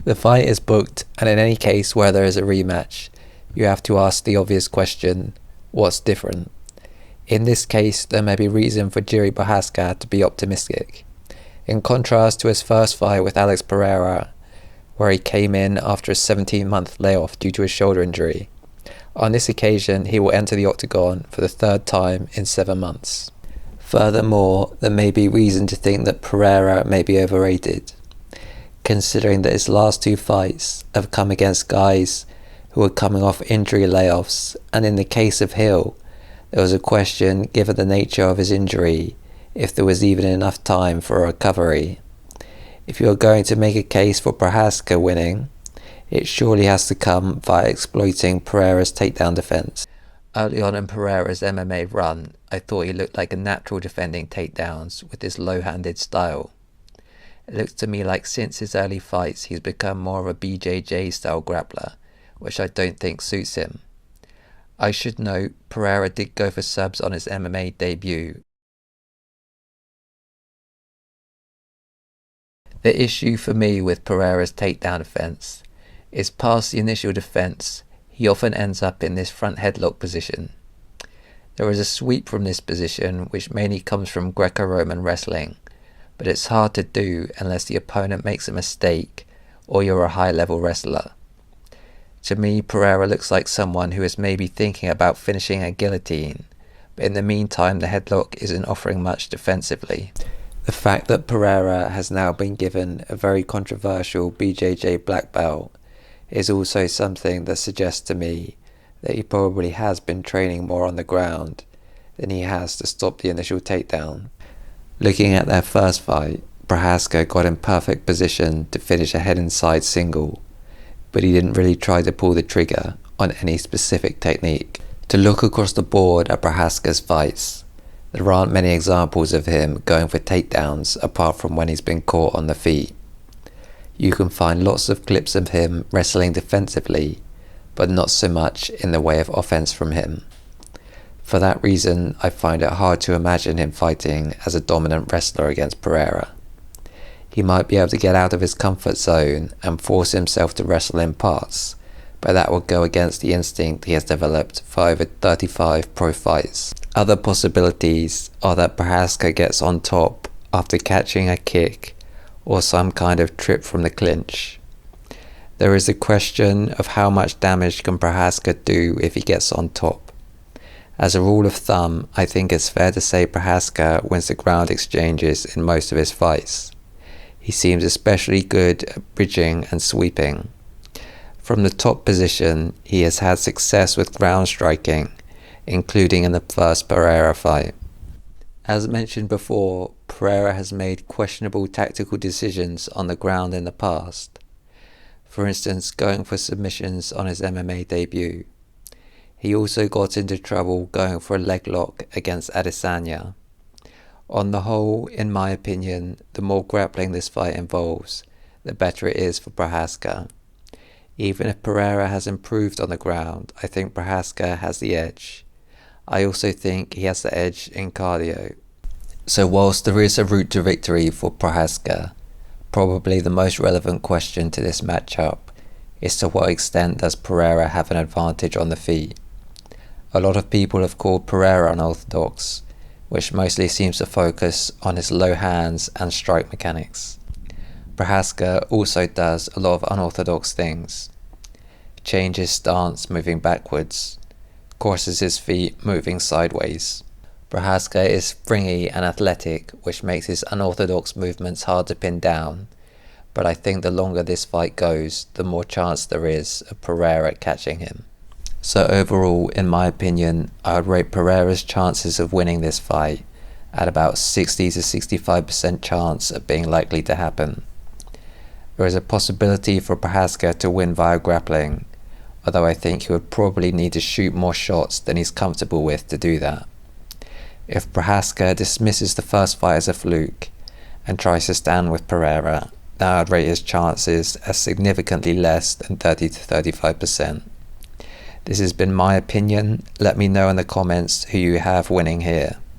The fight is booked, and in any case where there is a rematch, you have to ask the obvious question, what's different? In this case, there may be reason for Jiri Prochazka to be optimistic. In contrast to his first fight with Alex Perreira, where he came in after a 17-month layoff due to a shoulder injury, on this occasion he will enter the octagon for the third time in 7 months. Furthermore, there may be reason to think that Perreira may be overrated, considering that his last 2 fights have come against guys who were coming off injury layoffs, and in the case of Hill, there was a question, given the nature of his injury, if there was even enough time for a recovery. If you are going to make a case for Prochazka winning, it surely has to come via exploiting Perreira's takedown defense. Early on in Perreira's MMA run, I thought he looked like a natural defending takedowns with his low-handed style. It looks to me like since his early fights he's become more of a BJJ style grappler, which I don't think suits him. I should note, Perreira did go for subs on his MMA debut. The issue for me with Perreira's takedown defense is past the initial defense, he often ends up in this front headlock position. There is a sweep from this position which mainly comes from Greco-Roman wrestling, but it's hard to do unless the opponent makes a mistake or you're a high-level wrestler. To me, Perreira looks like someone who is maybe thinking about finishing a guillotine, but in the meantime the headlock isn't offering much defensively. The fact that Perreira has now been given a very controversial BJJ black belt is also something that suggests to me that he probably has been training more on the ground than he has to stop the initial takedown. Looking at their first fight, Prochazka got in perfect position to finish a head and side single, but he didn't really try to pull the trigger on any specific technique. To look across the board at Prochazka's fights, there aren't many examples of him going for takedowns apart from when he's been caught on the feet. You can find lots of clips of him wrestling defensively, but not so much in the way of offense from him. For that reason, I find it hard to imagine him fighting as a dominant wrestler against Perreira. He might be able to get out of his comfort zone and force himself to wrestle in parts, but that would go against the instinct he has developed for over 35 pro fights. Other possibilities are that Prochazka gets on top after catching a kick or some kind of trip from the clinch. There is a question of how much damage can Prochazka do if he gets on top. As a rule of thumb, I think it's fair to say Prochazka wins the ground exchanges in most of his fights. He seems especially good at bridging and sweeping. From the top position, he has had success with ground striking, including in the first Perreira fight. As mentioned before, Perreira has made questionable tactical decisions on the ground in the past. For instance, going for submissions on his MMA debut. He also got into trouble going for a leg lock against Adesanya. On the whole, in my opinion, the more grappling this fight involves, the better it is for Prochazka. Even if Perreira has improved on the ground, I think Prochazka has the edge. I also think he has the edge in cardio. So whilst there is a route to victory for Prochazka, probably the most relevant question to this matchup is to what extent does Perreira have an advantage on the feet. A lot of people have called Perreira unorthodox, which mostly seems to focus on his low hands and strike mechanics. Prochazka also does a lot of unorthodox things. Changes stance moving backwards, crosses his feet moving sideways. Prochazka is springy and athletic, which makes his unorthodox movements hard to pin down, but I think the longer this fight goes, the more chance there is of Perreira catching him. So overall, in my opinion, I would rate Perreira's chances of winning this fight at about 60 to 65% chance of being likely to happen. There is a possibility for Prochazka to win via grappling, although I think he would probably need to shoot more shots than he's comfortable with to do that. If Prochazka dismisses the first fight as a fluke and tries to stand with Perreira, then I would rate his chances as significantly less than 30 to 35%. This has been my opinion. Let me know in the comments who you have winning here.